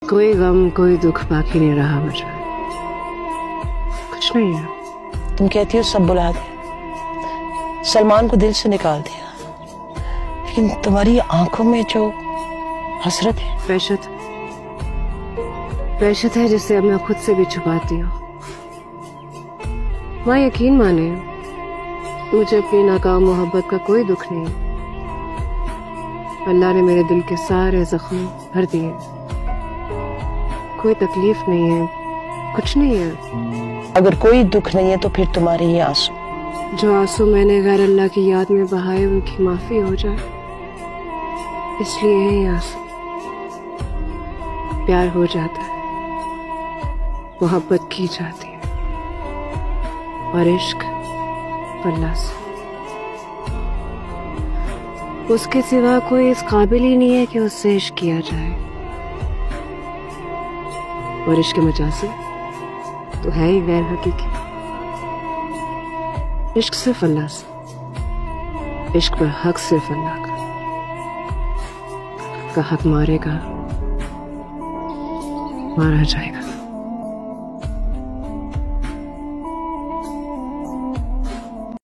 कोई गम कोई दुख बाकी नहीं रहा मुझे, कुछ नहीं है। तुम कहती हो सब बुला दिया, सलमान को दिल से निकाल दिया, लेकिन तुम्हारी आंखों में जो हसरत है, वहशत है जिसे अब मैं खुद से भी छुपाती हूँ। माँ यकीन माने, मुझे अपनी नाकाम मोहब्बत का कोई दुख नहीं। अल्लाह ने मेरे दिल के सारे जख्म भर दिए, कोई तकलीफ नहीं है, कुछ नहीं है। अगर कोई दुख नहीं है तो फिर तुम्हारे ये आंसू, जो आंसू मैंने गैर अल्लाह की याद में बहाए, उनकी माफी हो जाए, इसलिए है ये आंसू। प्यार हो जाता है, मोहब्बत की जाती है, और इश्क अल्लाह से, उसके सिवा कोई इस काबिल ही नहीं है कि उससे इश्क किया जाए। और इश्क मजाजी तो है ही गैर हकीकी। इश्क सिर्फ अल्लाह से, इश्क पर हक सिर्फ अल्लाह का हक मारेगा, मारा जाएगा।